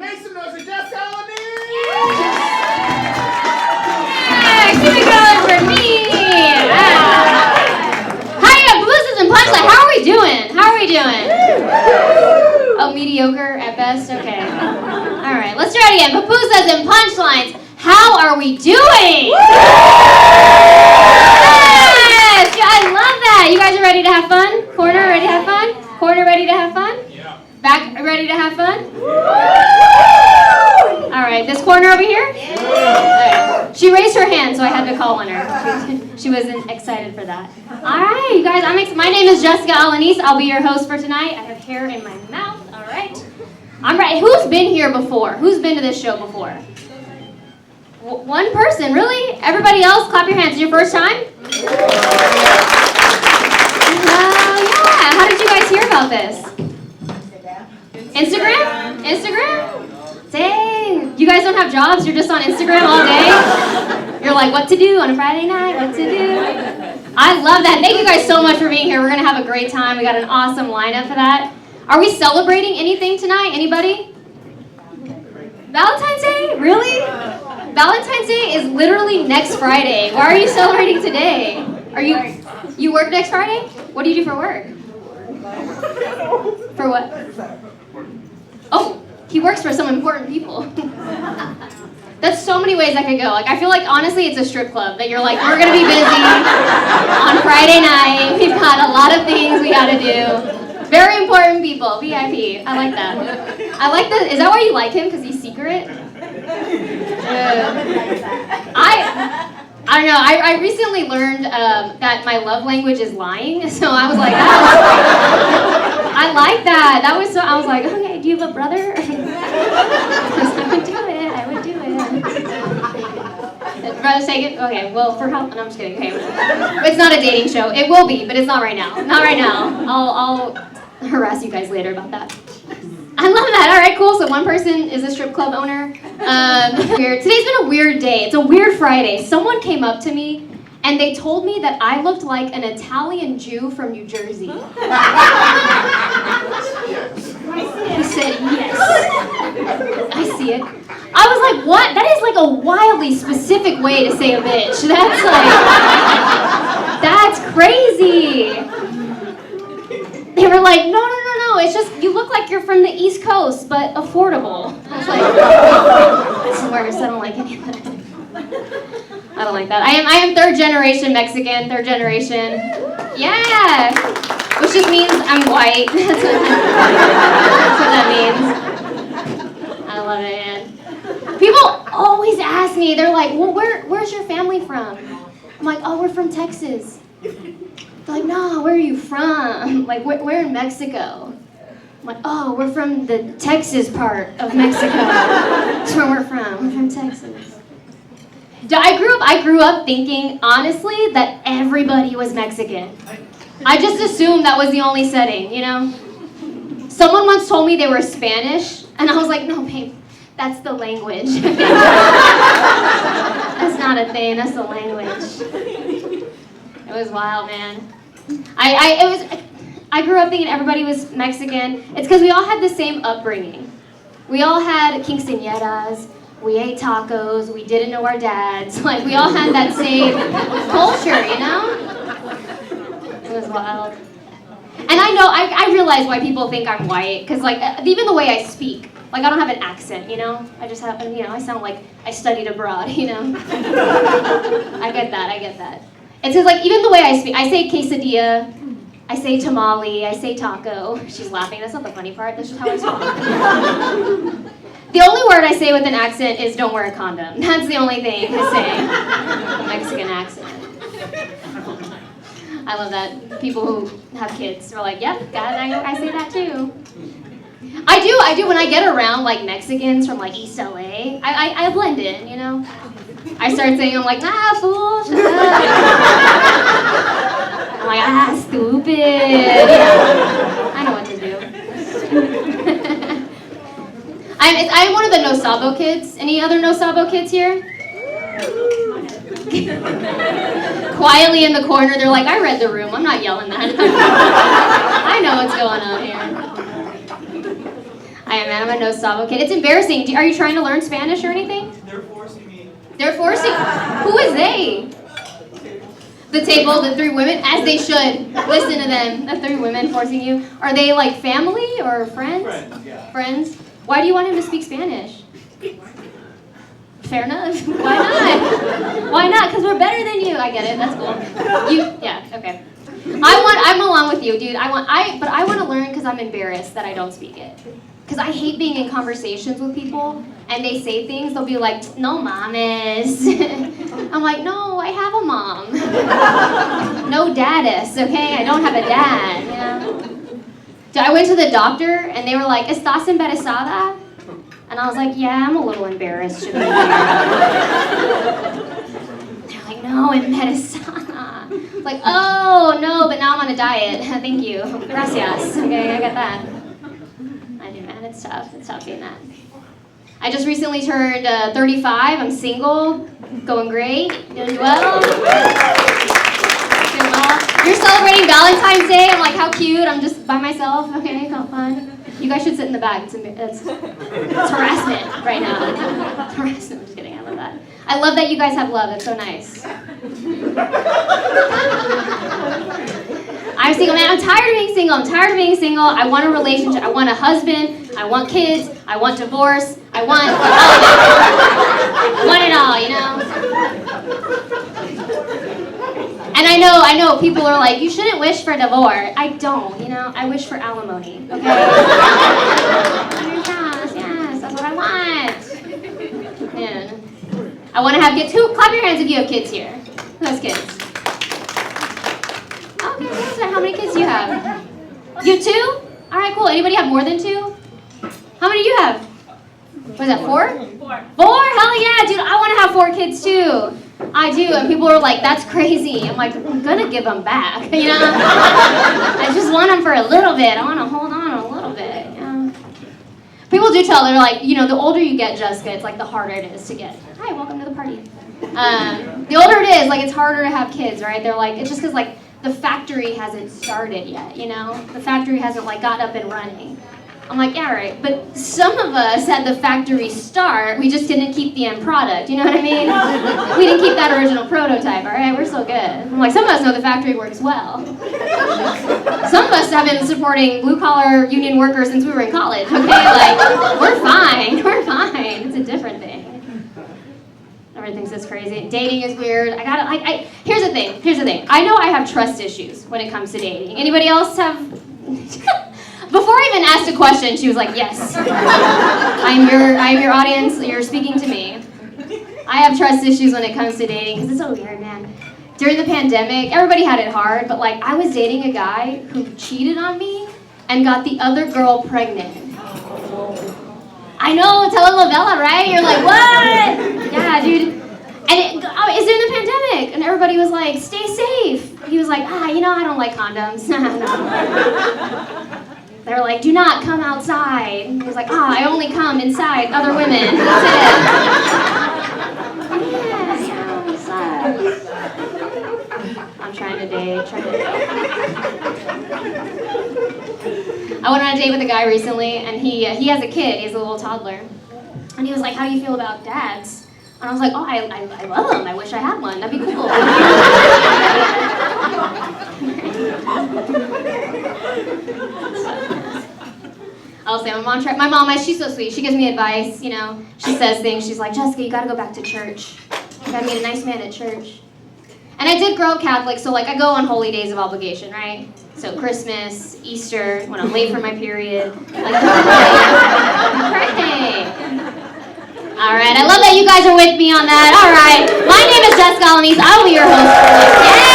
Make some noise for Jessica Alaniz! Yeah, keep it going for me! Hiya, Pupusas and Punchlines, how are we doing? Oh, mediocre at best? Okay. Alright, let's try it again. Pupusas and Punchlines, how are we doing? Yes! Yeah, I love that! You guys are ready to have fun? Corner, ready to have fun? Corner, ready to have fun? Yeah. Back, ready to have fun? Alright, this corner over here? Right. She raised her hand, so I had to call on her. She wasn't excited for that. Alright, you guys, my name is Jessica Alaniz. I'll be your host for tonight. I have hair in my mouth. Alright. I'm ready. Who's been here before? Who's been to this show before? One person, really? Everybody else, clap your hands. Is it your first time? Yeah. How did you guys hear about this? Instagram? Dang. You guys don't have jobs? You're just on Instagram all day? You're like, what to do on a Friday night? What to do? I love that. Thank you guys so much for being here. We're going to have a great time. We got an awesome lineup for that. Are we celebrating anything tonight? Anybody? Valentine's Day? Really? Valentine's Day is literally next Friday. Why are you celebrating today? You work next Friday? What do you do for work? For what? Oh, he works for some important people. That's so many ways I could go. Like, I feel like, honestly, it's a strip club. That you're like, we're going to be busy on Friday night. We've got a lot of things we got to do. Very important people. VIP. I like that. I like that. Is that why you like him? Because he's secret? I don't know. I recently learned that my love language is lying. So I was like, I like that. That was so. I was like, okay, do you have a brother? I would do it. Brother, take it. Okay. Well, for help. No, I'm just kidding. Okay. It's not a dating show. It will be, but it's not right now. Not right now. I'll harass you guys later about that. I love that. All right, cool. So one person is a strip club owner. Today's been a weird day. It's a weird Friday. Someone came up to me and they told me that I looked like an Italian Jew from New Jersey. He said, yes. I see it. I was like, what? That is like a wildly specific way to say a bitch. That's crazy. They were like, no, it's just, you look like you're from the East Coast, but affordable. I was like, that's the worst, I don't like any of that. I don't like that. I am third generation Mexican, third generation. Yeah, which just means I'm white. That's what that means. I love it, man. People always ask me, they're like, well, where's your family from? I'm like, oh, we're from Texas. They're like, no, where are you from? Like, we're in Mexico. I'm like, oh, we're from the Texas part of Mexico. That's where we're from. We're from Texas. I grew up thinking, honestly, that everybody was Mexican. I just assumed that was the only setting, you know? Someone once told me they were Spanish, and I was like, no, babe, that's the language. That's not a thing, that's the language. It was wild, man. I grew up thinking everybody was Mexican. It's because we all had the same upbringing. We all had quinceañeras. We ate tacos. We didn't know our dads. Like, we all had that same culture, you know? It was wild. And I realize why people think I'm white, because, like, even the way I speak. Like, I don't have an accent, you know? I just have, you know, I sound like I studied abroad, you know? I get that. It's just, like, even the way I speak, I say quesadilla, I say tamale, I say taco. She's laughing, that's not the funny part, that's just how I talk. The only word I say with an accent is don't wear a condom. That's the only thing I say with a Mexican accent. I love that. People who have kids are like, yep, I say that too. I do. When I get around, like, Mexicans from, like, East LA, I blend in, you know? I start saying, I'm like, nah, fool, shut up. I'm like, stupid. Yeah. I know what to do. I'm one of the No Sabo kids. Any other No Sabo kids here? Quietly in the corner, they're like, I read the room. I'm not yelling that. I know what's going on here. I am, man. I'm a no-stop kid. It's embarrassing. Are you trying to learn Spanish or anything? They're forcing me. They're forcing? Who is they? The table, the three women, as they should. Listen to them. The three women forcing you. Are they like family or friends? Friends, yeah. Friends? Why do you want him to speak Spanish? Fair enough. Why not? Why not? Because we're better than you. I get it. That's cool. Yeah. Okay. I'm along with you, dude. But I want to learn because I'm embarrassed that I don't speak it. Because I hate being in conversations with people and they say things. They'll be like, "No mames." I'm like, "No, I have a mom. No daddis, okay? I don't have a dad." You know. I went to the doctor and they were like, "Estás embarazada?" And I was like, "Yeah, I'm a little embarrassed to be here." They're like, "No, embarazada." Like, "Oh, no, but now I'm on a diet. Thank you. Gracias." Okay, I got that. I do, man. It's tough. It's tough being that. I just recently turned 35. I'm single. Going great. Doing well. Doing well. You're celebrating Valentine's Day. I'm like, how cute. I'm just by myself. Okay, how fun. You guys should sit in the back. It's harassment right now. It's harassment. I'm just kidding. I love that. I love that you guys have love. That's so nice. I'm single, man. I'm tired of being single. I want a relationship. I want a husband. I want kids. I want divorce. I want all of it. I want it all, you know? And I know people are like, you shouldn't wish for divorce. I don't, you know? I wish for alimony, okay? Yes, that's what I want. Yeah. I want to have kids. Clap your hands if you have kids here. Who has kids? Okay, so how many kids do you have? You have 2? All right, cool. Anybody have more than 2? How many do you have? Was that 4? 4. 4? Hell yeah, dude. I want to have 4 kids too. I do. And people are like, that's crazy. I'm like, I'm going to give them back, you know? I just want them for a little bit. I want to hold on a little bit, you know? People do tell, they're like, you know, the older you get, Jessica, it's like the harder it is to get. Hi, welcome to the party. The older it is, like it's harder to have kids, right? They're like, it's just because like the factory hasn't started yet, you know? The factory hasn't like got up and running. I'm like, yeah, right. But some of us had the factory start. We just didn't keep the end product. You know what I mean? We didn't keep that original prototype, all right? We're still good. I'm like, some of us know the factory works well. Some of us have been supporting blue-collar union workers since we were in college, okay? Like, we're fine. We're fine. It's a different thing. Everyone thinks it's crazy. Dating is weird. Here's the thing. I know I have trust issues when it comes to dating. Anybody else have... Before I even asked a question, she was like, yes. I'm your audience. You're speaking to me. I have trust issues when it comes to dating because it's so weird, man. During the pandemic, everybody had it hard, but like I was dating a guy who cheated on me and got the other girl pregnant. I know, telenovela, right? You're like, what? Yeah, dude. And it's during the pandemic, and everybody was like, stay safe. He was like, I don't like condoms. They were like, do not come outside. He was like, I only come inside other women. That's it. Yeah, what's up? I'm trying to date. I went on a date with a guy recently, and he has a kid. He has a little toddler. And he was like, how do you feel about dads? And I was like, I love them. I wish I had one. That'd be cool. I'll say my mom, she's so sweet. She gives me advice, you know. She says things. She's like, Jessica, you gotta go back to church. You gotta meet a nice man at church. And I did grow up Catholic, so like I go on holy days of obligation, right? So Christmas, Easter, when I'm late for my period. Like, pray. All right, I love that you guys are with me on that. All right, my name is Jessica Alaniz. I will be your host for this.